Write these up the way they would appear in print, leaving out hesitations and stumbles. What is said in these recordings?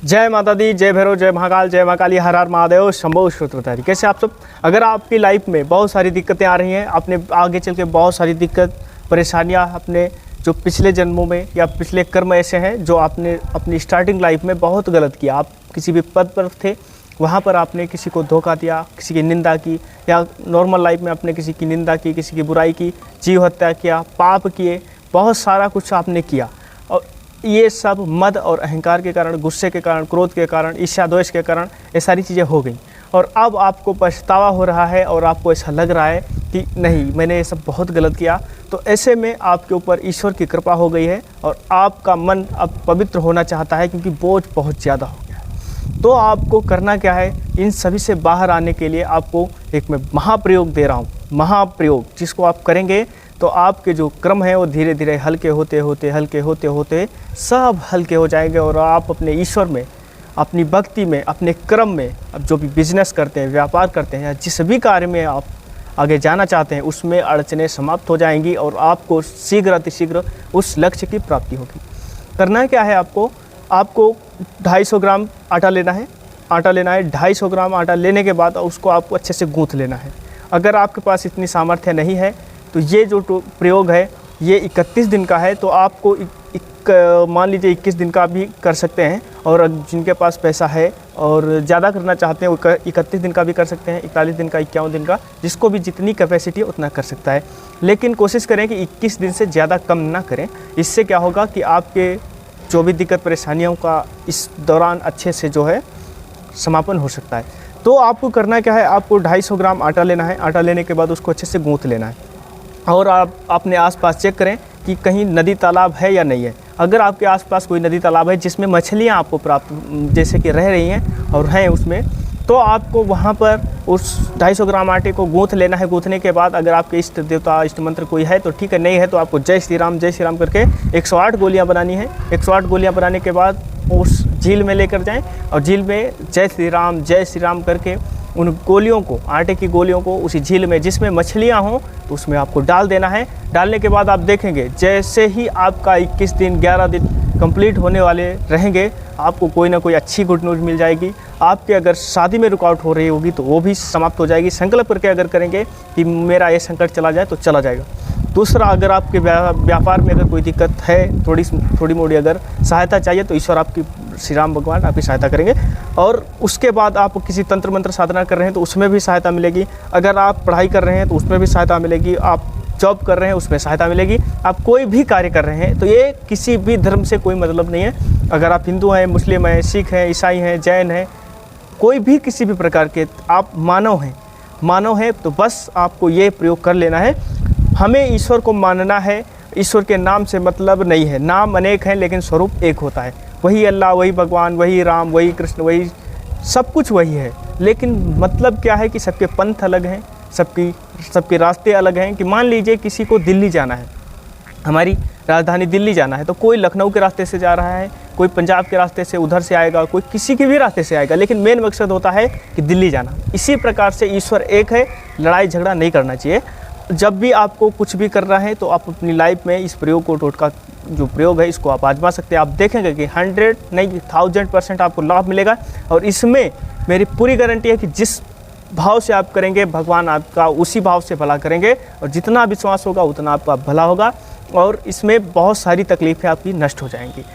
जय माता दी, जय भैरव, जय महाकाल, जय महाकाली, हर हर महादेव, शंभो श्रोत्रधारी। कैसे आप सब? अगर आपकी लाइफ में बहुत सारी दिक्कतें आ रही हैं, आपने आगे चल के बहुत सारी दिक्कत परेशानियां अपने जो पिछले जन्मों में या पिछले कर्म ऐसे हैं जो आपने अपनी स्टार्टिंग लाइफ में बहुत गलत किया। आप किसी भी पद पर थे, वहाँ पर आपने किसी को धोखा दिया, किसी की निंदा की, या नॉर्मल लाइफ में आपने किसी की निंदा की, किसी की बुराई की, जीव हत्या किया, पाप किए, बहुत सारा कुछ आपने किया। और ये सब मद और अहंकार के कारण, गुस्से के कारण, क्रोध के कारण, ईर्ष्या द्वेष के कारण ये सारी चीज़ें हो गई। और अब आपको पछतावा हो रहा है और आपको ऐसा लग रहा है कि नहीं, मैंने ये सब बहुत गलत किया। तो ऐसे में आपके ऊपर ईश्वर की कृपा हो गई है और आपका मन अब पवित्र होना चाहता है, क्योंकि बोझ बहुत ज़्यादा हो गया है। तो आपको करना क्या है? इन सभी से बाहर आने के लिए आपको एक मैं महाप्रयोग दे रहा हूँ, महाप्रयोग, जिसको आप करेंगे तो आपके जो क्रम है वो धीरे धीरे हल्के होते होते सब हल्के हो जाएंगे और आप अपने ईश्वर में, अपनी भक्ति में, अपने क्रम में, अब जो भी बिजनेस करते हैं, व्यापार करते हैं, या जिस भी कार्य में आप आगे जाना चाहते हैं, उसमें अड़चनें समाप्त हो जाएंगी और आपको शीघ्र अतिशीघ्र उस लक्ष्य की प्राप्ति होगी। करना क्या है? आपको 250 ग्राम आटा लेना है। 250 ग्राम आटा लेने के बाद उसको आपको अच्छे से गूँथ लेना है। अगर आपके पास इतनी सामर्थ्य नहीं है तो ये जो प्रयोग है ये 31 दिन का है, तो आपको मान लीजिए 21 दिन का भी कर सकते हैं। और जिनके पास पैसा है और ज़्यादा करना चाहते हैं वो 31 दिन का भी कर सकते हैं, 41 दिन का, 51 दिन का, जिसको भी जितनी कैपेसिटी है उतना कर सकता है। लेकिन कोशिश करें कि 21 दिन से ज़्यादा कम ना करें। इससे क्या होगा कि आपके जो भी दिक्कत परेशानियों का इस दौरान अच्छे से जो है समापन हो सकता है। तो आपको करना क्या है? आपको 250 ग्राम आटा लेना है। आटा लेने के बाद उसको अच्छे से गूँथ लेना है और आप अपने आसपास चेक करें कि कहीं नदी तालाब है या नहीं है। अगर आपके आसपास कोई नदी तालाब है जिसमें मछलियां आपको प्राप्त जैसे कि रह रही हैं और हैं उसमें, तो आपको वहां पर उस 250 ग्राम आटे को गूँथ लेना है। गूँथने के बाद अगर आपके इष्ट देवता, इष्ट मंत्र कोई है तो ठीक है, नहीं है तो आपको जय श्री राम करके 108 गोलियाँ बनानी है। 108 गोलियाँ बनाने के बाद उस झील में लेकर जाएँ और झील में जय श्री राम करके उन गोलियों को, आटे की गोलियों को उसी झील में जिसमें मछलियां हों तो उसमें आपको डाल देना है। डालने के बाद आप देखेंगे जैसे ही आपका 21 दिन 11 दिन कंप्लीट होने वाले रहेंगे, आपको कोई ना कोई अच्छी गुड न्यूज़ मिल जाएगी। आपके अगर शादी में रुकावट हो रही होगी तो वो भी समाप्त हो जाएगी। संकल्प करके अगर करेंगे कि मेरा ये संकट चला जाए तो चला जाएगा। दूसरा, अगर आपके व्यापार में अगर कोई दिक्कत है, थोड़ी मोड़ी अगर सहायता चाहिए तो ईश्वर आपकी, श्री राम भगवान आपकी सहायता करेंगे। और उसके बाद आप किसी तंत्र मंत्र साधना कर रहे हैं तो उसमें भी सहायता मिलेगी। अगर आप पढ़ाई कर रहे हैं तो उसमें भी सहायता मिलेगी। आप जॉब कर रहे हैं उसमें सहायता मिलेगी। आप कोई भी कार्य कर रहे हैं तो ये किसी भी धर्म से कोई मतलब नहीं है। अगर आप हिंदू हैं, मुस्लिम हैं, सिख हैं, ईसाई हैं, जैन हैं, कोई भी किसी भी प्रकार के आप मानव हैं तो बस आपको ये प्रयोग कर लेना है। हमें ईश्वर को मानना है। ईश्वर के नाम से मतलब नहीं है, नाम अनेक हैं लेकिन स्वरूप एक होता है। वही अल्लाह, वही भगवान, वही राम, वही कृष्ण, वही सब कुछ वही है। लेकिन मतलब क्या है कि सबके पंथ अलग हैं, सबके रास्ते अलग हैं। कि मान लीजिए किसी को दिल्ली जाना है, हमारी राजधानी दिल्ली जाना है, तो कोई लखनऊ के रास्ते से जा रहा है, कोई पंजाब के रास्ते से उधर से आएगा, कोई किसी के भी रास्ते से आएगा, लेकिन मेन मकसद होता है कि दिल्ली जाना। इसी प्रकार से ईश्वर एक है, लड़ाई झगड़ा नहीं करना चाहिए। जब भी आपको कुछ भी करना है तो आप अपनी लाइफ में इस प्रयोग को, टोटका जो प्रयोग है, इसको आप आजमा सकते हैं। आप देखेंगे कि 100 नहीं 1000% आपको लाभ मिलेगा। और इसमें मेरी पूरी गारंटी है कि जिस भाव से आप करेंगे भगवान आपका उसी भाव से भला करेंगे, और जितना विश्वास होगा उतना आपका भला होगा और इसमें बहुत सारी तकलीफ़ें आपकी नष्ट हो जाएंगी।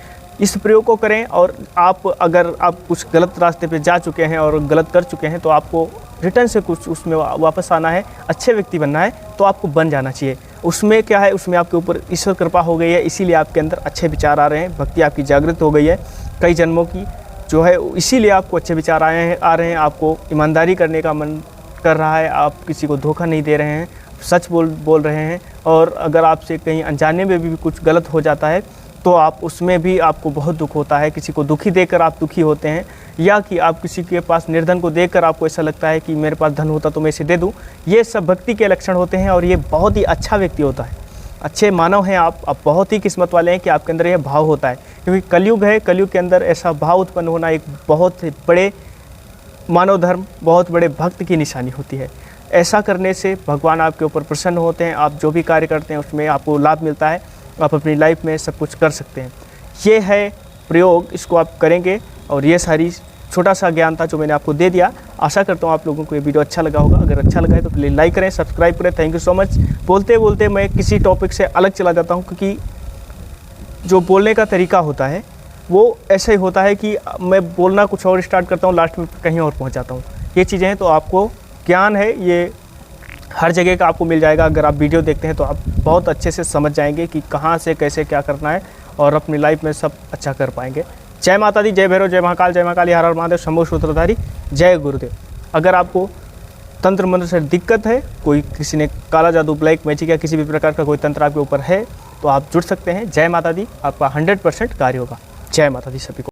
इस प्रयोग को करें। और अगर आप कुछ गलत रास्ते पे जा चुके हैं और गलत कर चुके हैं तो आपको रिटर्न से कुछ उसमें वापस आना है, अच्छे व्यक्ति बनना है, तो आपको बन जाना चाहिए। उसमें क्या है, उसमें आपके ऊपर ईश्वर कृपा हो गई है, इसीलिए आपके अंदर अच्छे विचार आ रहे हैं, भक्ति आपकी जागृत हो गई है कई जन्मों की जो है, इसीलिए आपको अच्छे विचार आ रहे हैं। आपको ईमानदारी करने का मन कर रहा है, आप किसी को धोखा नहीं दे रहे हैं, सच बोल रहे हैं। और अगर आपसे कहीं अनजाने में भी कुछ गलत हो जाता है तो आप उसमें भी आपको बहुत दुख होता है। किसी को दुखी देखकर आप दुखी होते हैं, या कि आप किसी के पास निर्धन को देखकर आपको ऐसा लगता है कि मेरे पास धन होता तो मैं इसे दे दूं। ये सब भक्ति के लक्षण होते हैं और ये बहुत ही अच्छा व्यक्ति होता है, अच्छे मानव हैं आप बहुत ही किस्मत वाले हैं कि आपके अंदर यह भाव होता है। क्योंकि कलयुग है, कलयुग के अंदर ऐसा भाव उत्पन्न होना एक बहुत बड़े मानव धर्म, बहुत बड़े भक्त की निशानी होती है। ऐसा करने से भगवान आपके ऊपर प्रसन्न होते हैं। आप जो भी कार्य करते हैं उसमें आपको लाभ मिलता है, आप अपनी लाइफ में सब कुछ कर सकते हैं। ये है प्रयोग, इसको आप करेंगे और ये सारी छोटा सा ज्ञान था जो मैंने आपको दे दिया। आशा करता हूँ आप लोगों को ये वीडियो अच्छा लगा होगा। अगर अच्छा लगा है तो प्लीज़ लाइक करें, सब्सक्राइब करें। Thank you so much. बोलते बोलते मैं किसी टॉपिक से अलग चला जाता हूँ, क्योंकि जो बोलने का तरीका होता है वो ऐसे ही होता है कि मैं बोलना कुछ और स्टार्ट करता हूँ, लास्ट में कहीं और पहुँच जाता हूँ। ये चीज़ें हैं, तो आपको ज्ञान है ये हर जगह का आपको मिल जाएगा। अगर आप वीडियो देखते हैं तो आप बहुत अच्छे से समझ जाएंगे कि कहाँ से कैसे क्या करना है, और अपनी लाइफ में सब अच्छा कर पाएंगे। जय माता दी, जय भैरव, जय महाकाल, जय महाकाली, हर हर महादेव, शंभो सूत्रधारी, जय गुरुदेव। अगर आपको तंत्र मंत्र से दिक्कत है, कोई किसी ने काला जादू, ब्लैक मैजिक या किसी भी प्रकार का कोई तंत्र आपके ऊपर है, तो आप जुड़ सकते हैं। जय माता दी, आपका 100% कार्य होगा। जय माता दी सभी को।